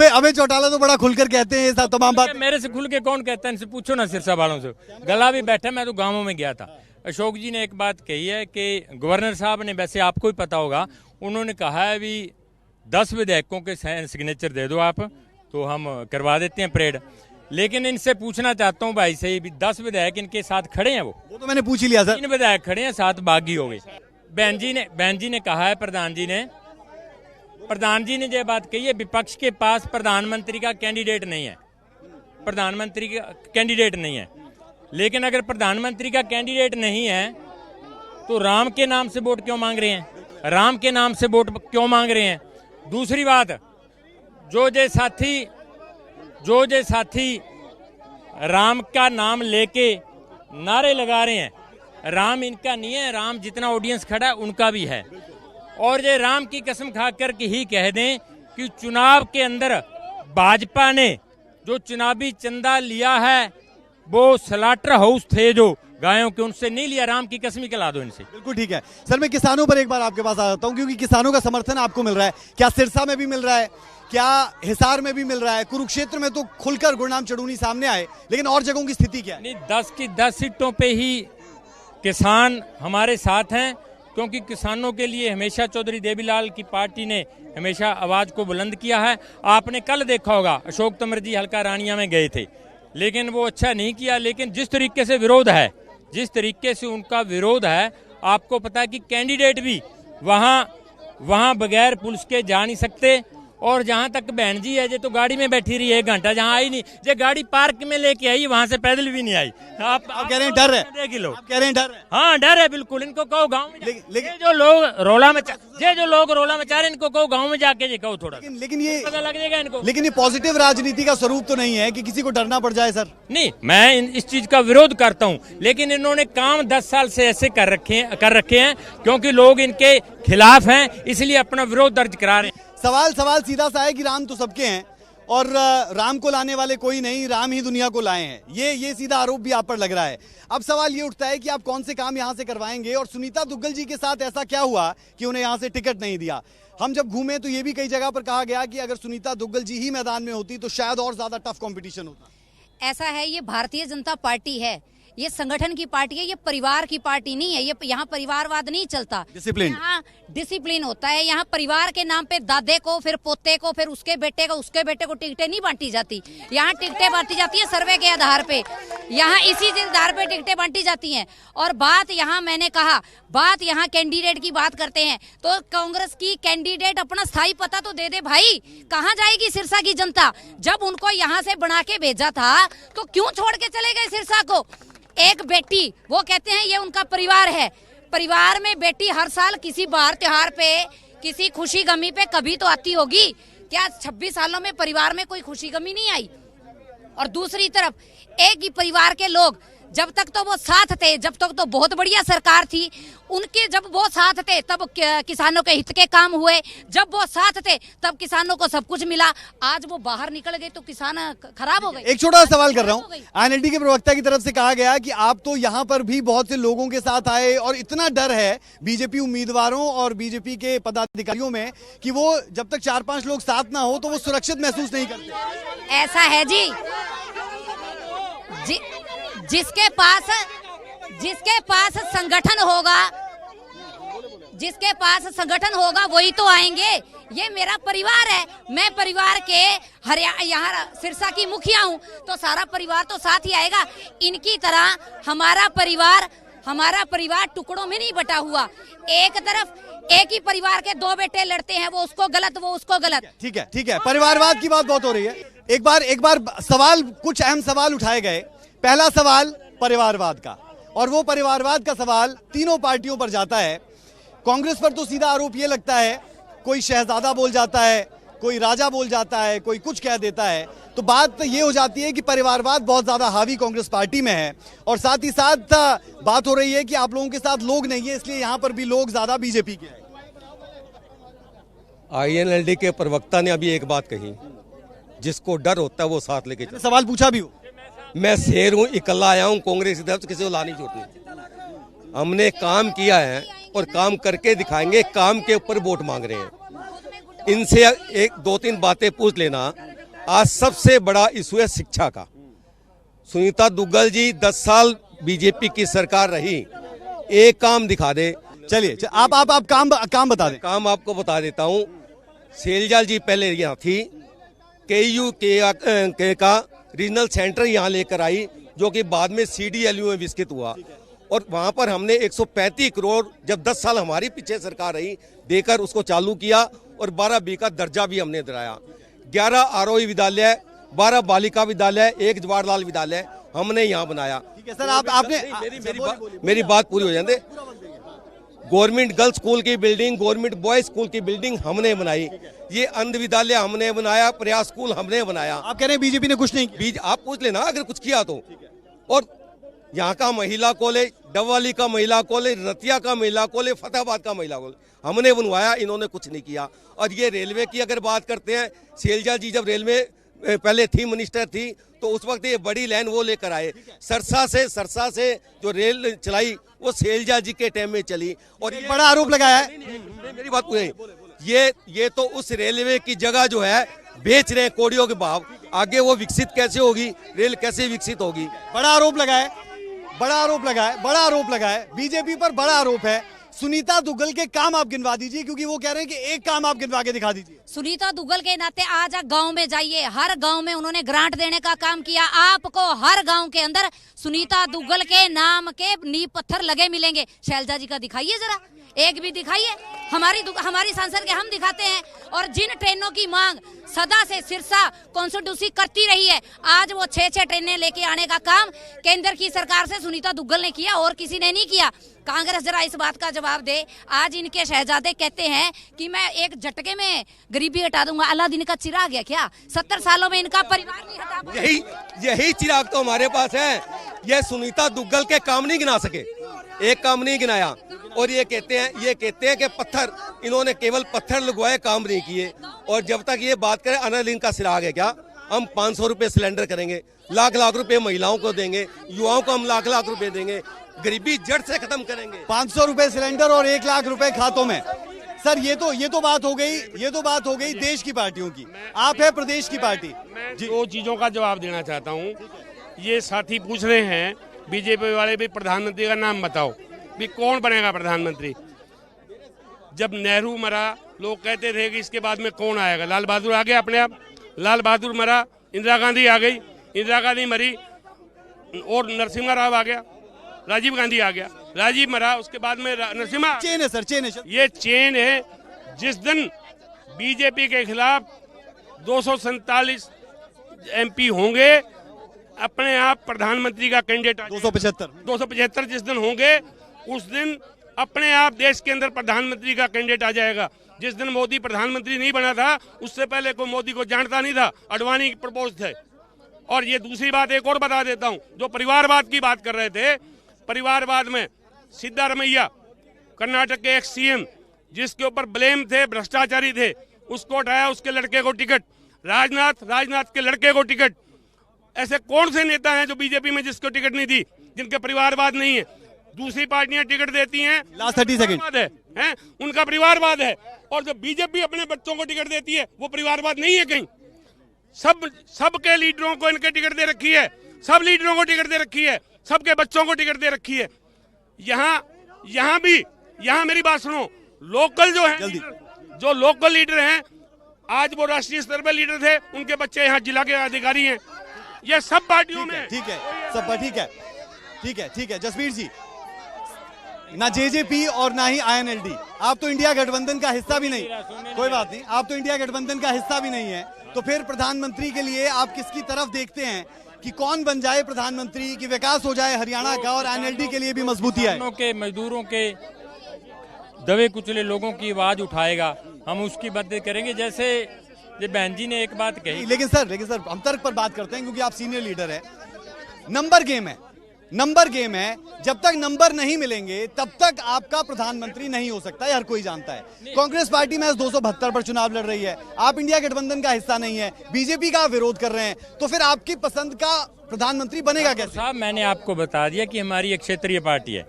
अबे चौटाला तो बड़ा खुलकर कहते हैं ये तमाम बात। मेरे से खुल के कौन कहता है? इनसे पूछो ना सिरसा वालों से। गला भी बैठा, मैं तो गाँवों में गया था। अशोक जी ने एक बात कही है कि गवर्नर साहब ने, वैसे आपको ही पता होगा, उन्होंने कहा है अभी 10 विधायकों के सिग्नेचर दे दो आप तो हम करवा देते हैं परेड। लेकिन इनसे पूछना चाहता हूं भाई से, 10 विधायक इनके साथ खड़े हैं, वो तो मैंने पूछ ही लिया सर। 3 विधायक खड़े हैं, 7 बागी हो गए। बहन जी ने कहा है, प्रधान जी ने ये बात कही है, विपक्ष के पास प्रधानमंत्री का कैंडिडेट नहीं है, प्रधानमंत्री का कैंडिडेट नहीं है। लेकिन अगर प्रधानमंत्री का कैंडिडेट नहीं है तो राम के नाम से वोट क्यों मांग रहे हैं? राम के नाम से वोट क्यों मांग रहे हैं? दूसरी बात, जो जे साथी राम का नाम लेके नारे लगा रहे हैं, राम इनका नहीं है, राम जितना ऑडियंस खड़ा है उनका भी है। और ये राम की कसम खा कर के ही कह दें कि चुनाव के अंदर भाजपा ने जो चुनावी चंदा लिया है वो स्लाटर हाउस थे जो गायों के, उनसे नहीं लिया। राम की कसम खिला दो इनसे। बिल्कुल ठीक है सर। मैं किसानों पर एक बार आपके पास आ जाता हूं क्योंकि किसानों का समर्थन आपको मिल रहा है। क्या सिरसा में भी मिल रहा है? क्या हिसार में भी मिल रहा है? कुरुक्षेत्र में तो खुलकर गुरनाम चढ़ूनी सामने आए, लेकिन और जगहों की स्थिति क्या है? नहीं, 10 की 10 सीटों पे ही किसान हमारे साथ हैं, क्योंकि किसानों के लिए हमेशा चौधरी देवीलाल की पार्टी ने हमेशा आवाज को बुलंद किया है। आपने कल देखा होगा, अशोक तंवर जी हल्का रानिया में गए थे, लेकिन वो अच्छा नहीं किया। लेकिन जिस तरीके से विरोध है, जिस तरीके से उनका विरोध है, आपको पता है कि कैंडिडेट भी वहां बगैर पुलिस के जा नहीं सकते। और जहां तक बहन जी है, ये तो गाड़ी में बैठी रही 1 घंटा, जहां आई नहीं, ये गाड़ी पार्क में लेके आई, वहां से पैदल भी नहीं आई। आप कह रहे हैं डर है? देख लो, आप कह रहे हैं डर है? हाँ डर है, बिल्कुल। इनको कहो गाँव में, लेकिन जो लोग रोला में चाह रहे, इनको कहो गाँव में जाके ये कहो थोड़ा, लेकिन ये पता लग जाएगा इनको। लेकिन ये पॉजिटिव राजनीति का स्वरूप तो नहीं है कि किसी को डरना पड़ जाए सर। नहीं, मैं इस चीज का विरोध करता हूं, लेकिन इन्होंने काम 10 साल से ऐसे कर रखे हैं क्योंकि लोग इनके खिलाफ हैं, इसलिए अपना विरोध दर्ज करा रहे हैं। सवाल सीधा सा है कि राम तो सबके हैं और राम को लाने वाले कोई नहीं, राम ही दुनिया को लाए हैं। ये सीधा आरोप भी आप पर लग रहा है। अब सवाल ये उठता है कि आप कौन से काम यहां से करवाएंगे, और सुनीता दुग्गल जी के साथ ऐसा क्या हुआ कि उन्हें यहां से टिकट नहीं दिया? हम जब घूमे तो ये भी कई जगह पर कहा गया कि अगर सुनीता दुग्गल जी ही मैदान में होती तो शायद और ज्यादा टफ कंपटीशन होता। ऐसा है, ये भारतीय जनता पार्टी है, ये संगठन की पार्टी है, ये परिवार की पार्टी नहीं है। ये यहाँ परिवारवाद नहीं चलता, यहाँ डिसिप्लिन होता है। यहाँ परिवार के नाम पे दादे को, फिर पोते को, फिर उसके बेटे को टिकटें नहीं बांटी जाती। यहाँ टिकटें बांटी जाती है सर्वे के आधार पे, यहाँ इसी आधार पे टिकटें बांटी जाती हैं। और बात यहाँ मैंने कहा, बात यहाँ कैंडिडेट की बात करते हैं तो कांग्रेस की कैंडिडेट अपना स्थायी पता तो दे दे भाई। कहाँ जाएगी सिरसा की जनता? जब उनको यहाँ से बना के भेजा था तो क्यों छोड़ के चले गए सिरसा को? एक बेटी, वो कहते हैं ये उनका परिवार है। परिवार में बेटी हर साल किसी बार त्योहार पे, किसी खुशी गमी पे कभी तो आती होगी। क्या 26 सालों में परिवार में कोई खुशी गमी नहीं आई? और दूसरी तरफ एक ही परिवार के लोग, जब तक तो वो साथ थे, जब तक तो बहुत बढ़िया सरकार थी उनके, जब वो साथ थे तब किसानों के हित के काम हुए, जब वो साथ थे तब किसानों को सब कुछ मिला। आज वो बाहर निकल गए तो किसान खराब हो गए। एक छोटा सा सवाल कर रहा हूँ, आईएनएलडी के प्रवक्ता की तरफ से कहा गया कि आप तो यहाँ पर भी बहुत से लोगों के साथ आए और इतना डर है बीजेपी उम्मीदवारों और बीजेपी के पदाधिकारियों में कि वो जब तक 4-5 लोग साथ ना हो तो वो सुरक्षित महसूस नहीं करते। ऐसा है जी, जिसके पास संगठन होगा वही तो आएंगे। ये मेरा परिवार है, मैं परिवार के यहाँ सिरसा की मुखिया हूँ, तो सारा परिवार तो साथ ही आएगा। इनकी तरह हमारा परिवार टुकड़ों में नहीं बटा हुआ। एक तरफ एक ही परिवार के 2 बेटे लड़ते हैं, वो उसको गलत, वो उसको गलत। ठीक है, परिवारवाद की बात बहुत हो रही है। एक बार सवाल, कुछ अहम सवाल उठाए गए। पहला सवाल परिवारवाद का, और वो परिवारवाद का सवाल तीनों पार्टियों पर जाता है। कांग्रेस पर तो सीधा आरोप ये लगता है, कोई शहजादा बोल जाता है, कोई राजा बोल जाता है, कोई कुछ कह देता है, तो बात ये हो जाती है कि परिवारवाद बहुत ज्यादा हावी कांग्रेस पार्टी में है। और साथ ही साथ बात हो रही है कि आप लोगों के साथ लोग नहीं है, इसलिए यहां पर भी लोग ज्यादा बीजेपी के हैं। आईएनएलडी के प्रवक्ता ने अभी एक बात कही, जिसको डर होता है वो साथ लेके चलता। सवाल पूछा भी हो, मैं शेर हूं, इकल्ला आया हूं कांग्रेस की तरफ से, किसी को लानी जरूरत नहीं। हमने काम किया है और काम करके दिखाएंगे, काम के ऊपर वोट मांग रहे हैं। इनसे एक दो तीन बातें पूछ लेना। आज सबसे बड़ा इशू है शिक्षा का। सुनीता दुग्गल जी 10 साल बीजेपी की सरकार रही, एक काम दिखा दे। चलिए आप काम बता दें। काम आपको बता देता हूं। सेलजाल जी पहले यहाँ थी, केयू के का रीजनल सेंटर यहाँ लेकर आई, जो कि बाद में CDLU में विकसित हुआ। और वहां पर हमने 135 करोड़ जब 10 साल हमारी पीछे सरकार रही देकर उसको चालू किया, और 12B का दर्जा भी हमने दिलाया। 11 आरोही विद्यालय, 12 बालिका विद्यालय, 1 जवाहरलाल विद्यालय हमने यहाँ बनाया। ठीक है सर, आपने मेरी बात पूरी हो जाए। गवर्नमेंट गर्ल्स स्कूल की बिल्डिंग, गवर्नमेंट बॉयज स्कूल की बिल्डिंग हमने बनाई, ये अंध विद्यालय हमने बनाया, प्रयास स्कूल हमने बनाया। आप कह रहे हैं बीजेपी ने कुछ नहीं किया? आप पूछ लेना अगर कुछ किया तो। और यहाँ का महिला कॉलेज, डबवाली का महिला कॉलेज, रतिया का महिला कॉलेज, फतेहाबाद का महिला कॉलेज हमने बनवाया, इन्होंने कुछ नहीं किया। और ये रेलवे की अगर बात करते हैं, सेलजा जी जब रेलवे पहले थी, मिनिस्टर थी, तो उस वक्त ये बड़ी लाइन वो लेकर आए। सरसा से जो रेल चलाई वो सेलजा जी के टाइम में चली। और ये बड़ा आरोप लगाया है। मेरी बात पूरी, ये तो उस रेलवे की जगह जो है बेच रहे हैं कोड़ियों के भाव। आगे वो विकसित कैसे होगी, रेल कैसे विकसित होगी? बड़ा आरोप लगा है बीजेपी पर, बड़ा आरोप है। सुनीता दुग्गल के काम आप गिनवा दीजिए, क्योंकि वो कह रहे हैं कि एक काम आप गिनवा के दिखा दीजिए। सुनीता दुग्गल के नाते आज गांव में जाइए, हर गांव में उन्होंने ग्रांट देने का काम किया। आपको हर गांव के अंदर सुनीता दुग्गल के नाम के नींव पत्थर लगे मिलेंगे। शैलजा जी का दिखाइए जरा, एक भी दिखाइए। हमारी सांसद के हम दिखाते हैं। और जिन ट्रेनों की मांग सदा से सिरसा कॉन्स्टिट्यूंसी करती रही है, आज वो 6 ट्रेनें लेके आने का काम केंद्र की सरकार से सुनीता दुग्गल ने किया, और किसी ने नहीं किया। कांग्रेस जरा इस बात का जवाब दे। आज इनके शहजादे कहते हैं कि मैं एक झटके में गरीबी हटा दूंगा। अलादीन का चिराग है क्या? 70 सालों में इनका परिवार नहीं हटा। यही चिराग तो हमारे पास है। ये सुनीता दुग्गल के काम नहीं गिना सके, एक काम नहीं गिनाया। और ये कहते हैं कि पत्थर, इन्होंने केवल पत्थर लगवाए, काम नहीं किए। और जब तक ये बात करें अनालीन का चिराग है क्या, हम 500 रुपए सिलेंडर करेंगे, लाख रुपए महिलाओं को देंगे, युवाओं को हम लाख रुपए देंगे, गरीबी जड़ से खत्म करेंगे। 500 रुपए सिलेंडर और 1 लाख रुपए खातों में। सर ये तो बात हो गई देश की पार्टियों की। आप है प्रदेश की पार्टी। मैं 2 चीजों का जवाब देना चाहता हूँ। ये साथी पूछ रहे हैं बीजेपी वाले भी, प्रधानमंत्री का नाम बताओ भी, कौन बनेगा प्रधानमंत्री? जब नेहरू मरा, लोग कहते थे कि इसके बाद में कौन आएगा। लाल बहादुर आ गया अपने आप, लाल बहादुर मरा, इंदिरा गांधी आ गई, इंदिरा गांधी मरी, और नरसिम्हा राव आ गया, राजीव गांधी आ गया, राजीव मरा, उसके बाद में नरसिम्हा। चेन है सर, चेन है। ये चेन है। जिस दिन बीजेपी के खिलाफ 247 MP होंगे, अपने आप प्रधानमंत्री का कैंडिडेट 275 जिस दिन होंगे, उस दिन अपने आप देश के अंदर प्रधानमंत्री का कैंडिडेट आ जाएगा। जिस दिन मोदी प्रधानमंत्री नहीं बना था, उससे पहले कोई मोदी को जानता नहीं था, अडवाणी प्रपोज थे। और ये दूसरी बात एक और बता देता हूँ, जो परिवारवाद की बात कर रहे थे, परिवारवाद में सिद्धारमैया, कर्नाटक के एक्स CM, जिसके ऊपर ब्लेम थे, भ्रष्टाचारी थे, उसको हटाया, उसके लड़के को टिकट। राजनाथ के लड़के को टिकट। ऐसे कौन से नेता हैं जो बीजेपी में जिसको टिकट नहीं दी, जिनके परिवारवाद नहीं है? दूसरी पार्टियां टिकट देती हैं, लास्ट 30 सेकंड है, उनका परिवारवाद है। और जो बीजेपी अपने बच्चों को टिकट देती है, वो परिवारवाद नहीं है कहीं। सबके लीडरों को इनके टिकट दे रखी है, सब लीडरों को टिकट दे रखी है, सबके बच्चों को टिकट दे रखी है। यहाँ मेरी बात सुनो, लोकल जो है, जो लोकल लीडर हैं, आज वो राष्ट्रीय स्तर पर लीडर थे, उनके बच्चे यहाँ जिला के अधिकारी हैं। ये सब पार्टियों में ठीक है, सब ठीक है। जसवीर जी, ना जेजेपी और ना ही INLD, आप तो इंडिया गठबंधन का हिस्सा भी नहीं। कोई बात नहीं, आप तो इंडिया गठबंधन का हिस्सा भी नहीं है, तो फिर प्रधानमंत्री के लिए आप किसकी तरफ देखते हैं कि कौन बन जाए प्रधानमंत्री, कि विकास हो जाए हरियाणा का और INLD के लिए भी मजबूती आए? के मजदूरों के दबे कुचले लोगों की आवाज उठाएगा, हम उसकी मदद करेंगे। जैसे ये बहन जी ने एक बात कही। लेकिन सर हम तर्क पर बात करते हैं क्योंकि आप सीनियर लीडर है। नंबर गेम है, जब तक नंबर नहीं मिलेंगे तब तक आपका प्रधानमंत्री नहीं हो सकता, हर कोई जानता है। कांग्रेस पार्टी महज 272 पर चुनाव लड़ रही है, आप इंडिया गठबंधन का हिस्सा नहीं है, बीजेपी का विरोध कर रहे हैं, तो फिर आपकी पसंद का प्रधानमंत्री बनेगा कैसे? साहब मैंने आपको बता दिया कि हमारी एक क्षेत्रीय पार्टी है,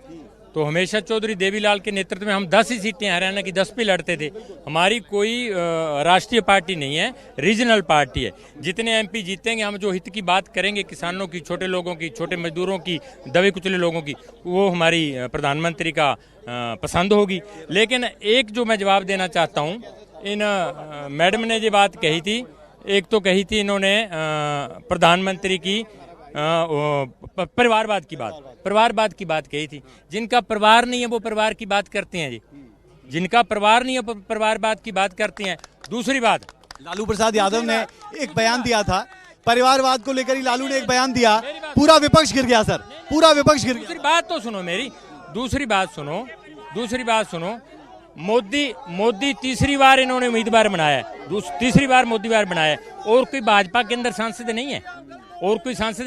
तो हमेशा चौधरी देवीलाल के नेतृत्व में हम 10 ही सीटें हरियाणा की 10 पे लड़ते थे। हमारी कोई राष्ट्रीय पार्टी नहीं है, रीजनल पार्टी है। जितने एमपी जीतेंगे, हम जो हित की बात करेंगे, किसानों की, छोटे लोगों की, छोटे मजदूरों की, दबे कुचले लोगों की, वो हमारी प्रधानमंत्री का पसंद होगी। लेकिन एक जो मैं जवाब देना चाहता हूँ, इन मैडम ने जो बात कही थी, एक तो कही थी इन्होंने प्रधानमंत्री की परिवारवाद की बात कही थी। जिनका परिवार नहीं है वो परिवार की बात करते हैं जी, जिनका परिवार नहीं है वो परिवारवाद की बात करते हैं। दूसरी बात, लालू प्रसाद यादव ने एक बयान दिया था, परिवारवाद को लेकर ही लालू ने एक बयान दिया, पूरा विपक्ष गिर गया सर, पूरा विपक्ष गिर गया। दूसरी बात तो सुनो मेरी, दूसरी बात सुनो। मोदी तीसरी बार इन्होंने उम्मीदवार बनाया, तीसरी बार मोदी बार बनाया, और कोई भाजपा के अंदर सांसद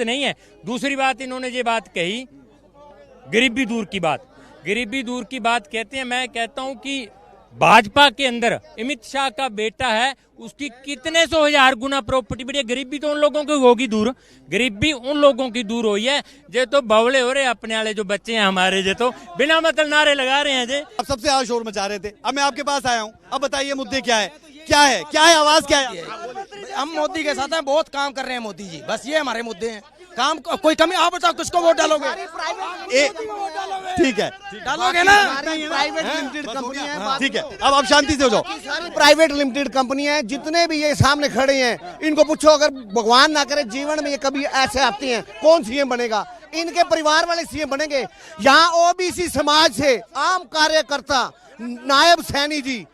नहीं है, दूसरी बात इन्होंने ये बात कही, गरीबी दूर की बात कहते हैं। मैं कहता हूं कि भाजपा के अंदर अमित शाह का बेटा है, उसकी कितने 100,000 गुना प्रॉपर्टी बढ़ी है। गरीबी तो उन लोगों की होगी दूर, गरीबी उन लोगों की दूर हुई है जे तो बवले हो रहे अपने वाले जो बच्चे हैं हमारे, जे तो बिना मतलब नारे लगा रहे हैं जे। अब सबसे ज्यादा शोर मचा रहे थे, अब मैं आपके पास आया हूँ, अब बताइए मुद्दे क्या है, आवाज क्या है? हम मोदी के साथ हैं, बहुत काम कर रहे हैं मोदी जी, बस ये हमारे मुद्दे हैं। काम कोई कमी, आप बताओ किसको वोट डालोगे? ठीक है, डालोगे ना? प्राइवेट लिमिटेड कंपनी है, ठीक है, अब आप शांति से हो जाओ। सारी प्राइवेट लिमिटेड कंपनी है, जितने भी ये सामने खड़े हैं, इनको पूछो अगर भगवान ना करे जीवन में ये कभी ऐसे आते हैं, कौन सीएम बनेगा? इनके परिवार वाले सीएम बनेंगे। यहाँ ओबीसी समाज से आम कार्यकर्ता नायब सैनी जी,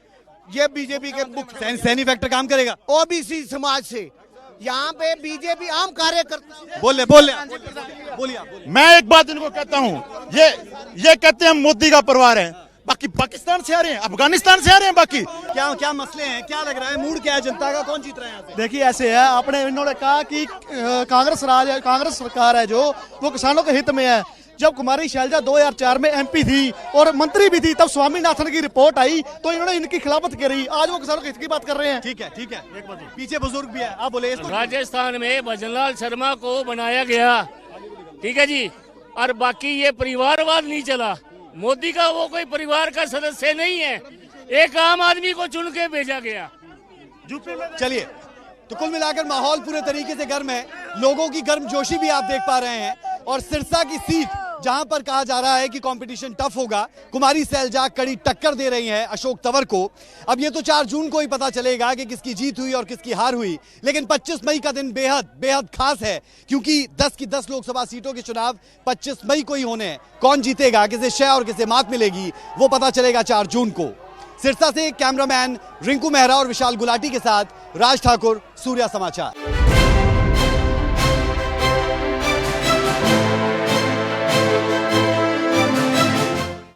ये बीजेपी के मुख्य सैनी फैक्टर काम करेगा ओबीसी समाज से, यहाँ पे बीजेपी आम कार्यकर्ता बोलिए। मैं एक बात इनको कहता हूँ, ये कहते हैं मोदी का परिवार है, बाकी पाकिस्तान से आ रहे हैं, अफगानिस्तान से आ रहे हैं। बाकी क्या मसले हैं, क्या लग रहा है, मूड क्या है जनता का, कौन जीत रहा है यहाँ पे? देखिए ऐसे है, आपने इन्होंने कहा कि कांग्रेस सरकार है जो वो किसानों के हित में है। जब कुमारी शैलजा 2004 में एमपी थी और मंत्री भी थी, तब स्वामीनाथन की रिपोर्ट आई तो इन्होंने इनकी खिलाफत करी। आज वो किसानों के हित की बात कर रहे हैं। ठीक है, पीछे बुजुर्ग भी है, आप बोले। राजस्थान में भजनलाल शर्मा को बनाया गया, ठीक है जी, और बाकी ये परिवारवाद नहीं चला। मोदी का वो कोई परिवार का सदस्य नहीं है, एक आम आदमी को चुन के भेजा गया। चलिए, तो कुल मिलाकर माहौल पूरे तरीके से गर्म है, लोगों की गर्मजोशी भी आप देख पा रहे हैं। और सिरसा की सीट जहां पर कहा जा रहा है कि कंपटीशन टफ होगा, कुमारी शैलजा कड़ी टक्कर दे रही है अशोक तंवर को। अब ये तो 4 जून को ही पता चलेगा कि किसकी जीत हुई और किसकी हार हुई, लेकिन 25 मई का दिन बेहद खास है, क्योंकि 10 की 10 लोकसभा सीटों के चुनाव 25 मई को ही होने हैं। कौन जीतेगा, किसे शय और किसे मात मिलेगी, वो पता चलेगा 4 जून को। सिरसा से कैमरामैन रिंकू मेहरा और विशाल गुलाटी के साथ राज ठाकुर, सूर्या समाचार।